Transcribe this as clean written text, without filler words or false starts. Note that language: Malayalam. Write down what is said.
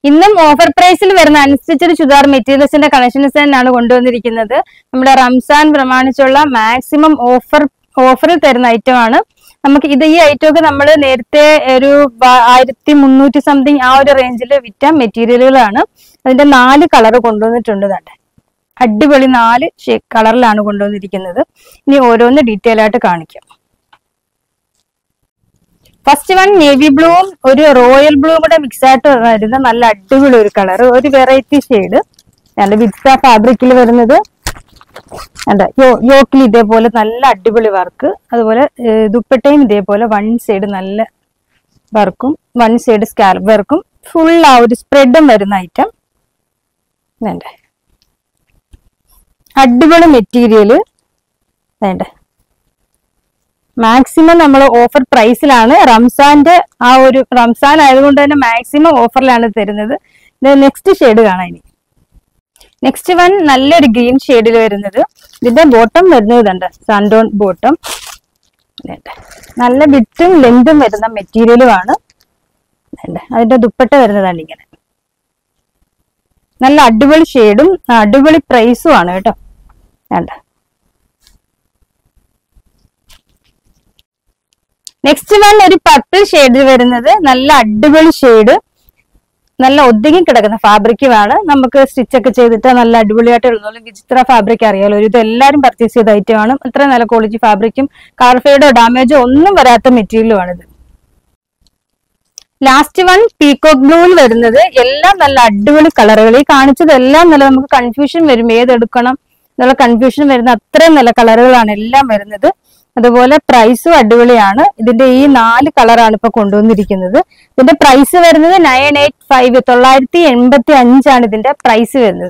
ഇന്നും ഓഫർ പ്രൈസിൽ വരുന്ന അൺസ്റ്റിച്ചഡ് ചുരിദാർ മെറ്റീരിയൽസിന്റെ കളക്ഷൻസ് തന്നെയാണ് കൊണ്ടുവന്നിരിക്കുന്നത്. നമ്മുടെ റംസാൻ പ്രമാണിച്ചുള്ള മാക്സിമം ഓഫറിൽ തരുന്ന ഐറ്റം ആണ്. നമുക്ക് ഈ ഐറ്റം ഒക്കെ നമ്മൾ നേരത്തെ ഒരു 1300 സംതിങ് ആ ഒരു റേഞ്ചിൽ വിറ്റ മെറ്റീരിയലുകളാണ്. അതിന്റെ 4 കളർ കൊണ്ടുവന്നിട്ടുണ്ട്. തന്നെ അടിപൊളി 4 കളറിലാണ് കൊണ്ടുവന്നിരിക്കുന്നത്. ഇനി ഓരോന്ന് ഡീറ്റെയിൽ ആയിട്ട് കാണിക്കാം. ഫസ്റ്റ് വൺ നേവി ബ്ലൂവും ഒരു റോയൽ ബ്ലൂവും കൂടെ മിക്സ് ആയിട്ട് വരുന്ന നല്ല അടിപൊളി ഒരു കളർ, ഒരു വെറൈറ്റി ഷെയ്ഡ്. വിത്സ ഫാബ്രിക്കിൽ വരുന്നത് യോക്കിൽ ഇതേപോലെ നല്ല അടിപൊളി വർക്ക്. അതുപോലെ ദുപ്പട്ടയും ഇതേപോലെ വൺ സൈഡ് നല്ല വർക്കും വൺ സൈഡ് സ്കാൽപ്പ് വർക്കും ഫുൾ ആ ഒരു സ്പ്രെഡും വരുന്ന ഐറ്റം. അടിപൊളി മെറ്റീരിയല്. മാക്സിമം നമ്മൾ ഓഫർ പ്രൈസിലാണ്. റംസാന്റെ ആ ഒരു റംസാൻ ആയതുകൊണ്ട് തന്നെ മാക്സിമം ഓഫറിലാണ് തരുന്നത്. നെക്സ്റ്റ് ഷെയ്ഡ് കാണാം. ഇനി നെക്സ്റ്റ് വൺ നല്ലൊരു ഗ്രീൻ ഷെയ്ഡിൽ വരുന്നത്. ഇതിന്റെ ബോട്ടം വരുന്നത് സാൻഡോൺ ബോട്ടം. നല്ല വിട്ടും ലെങ്തും വരുന്ന മെറ്റീരിയലുമാണ്. അതിന്റെ ദുപ്പട്ട വരുന്നതാണ് ഇങ്ങനെ. നല്ല അടിപൊളി ഷെയ്ഡും അടിപൊളി പ്രൈസും ആണ് കേട്ടോ. നെക്സ്റ്റ് വൺ ഒരു പർപ്പിൾ ഷെയ്ഡിൽ വരുന്നത്. നല്ല അടിപൊളി ഷെയ്ഡ്, നല്ല ഒതുങ്ങി കിടക്കുന്ന ഫാബ്രിക്കുമാണ്. നമുക്ക് സ്റ്റിച്ച് ഒക്കെ ചെയ്തിട്ട് നല്ല അടിപൊളിയായിട്ട് ഇടുന്നോളും. വിചിത്ര ഫാബ്രിക് അറിയാലോ, ഇത് എല്ലാവരും പർച്ചേസ് ചെയ്ത ഐറ്റമാണ്. അത്ര നല്ല ക്വാളിറ്റി ഫാബ്രിക്കും കളർ ഫെയ്ഡോ ഡാമേജോ ഒന്നും വരാത്ത മെറ്റീരിയലുമാണിത്. ലാസ്റ്റ് വൺ പീകോക്ക് ബ്ലൂവിൽ വരുന്നത്. എല്ലാം നല്ല അടിപൊളി കളറുകൾ. ഈ കാണിച്ചതെല്ലാം നല്ല നമുക്ക് കൺഫ്യൂഷൻ വരും ഏതെടുക്കണം എന്നുള്ള കൺഫ്യൂഷൻ വരുന്ന അത്രയും നല്ല കളറുകളാണ് എല്ലാം വരുന്നത്. അതുപോലെ പ്രൈസും അടിപൊളിയാണ്. ഇതിന്റെ ഈ 4 കളറാണ് ഇപ്പൊ കൊണ്ടുവന്നിരിക്കുന്നത്. ഇതിന്റെ പ്രൈസ് വരുന്നത് 985 985 ആണ് ഇതിന്റെ പ്രൈസ് വരുന്നത്.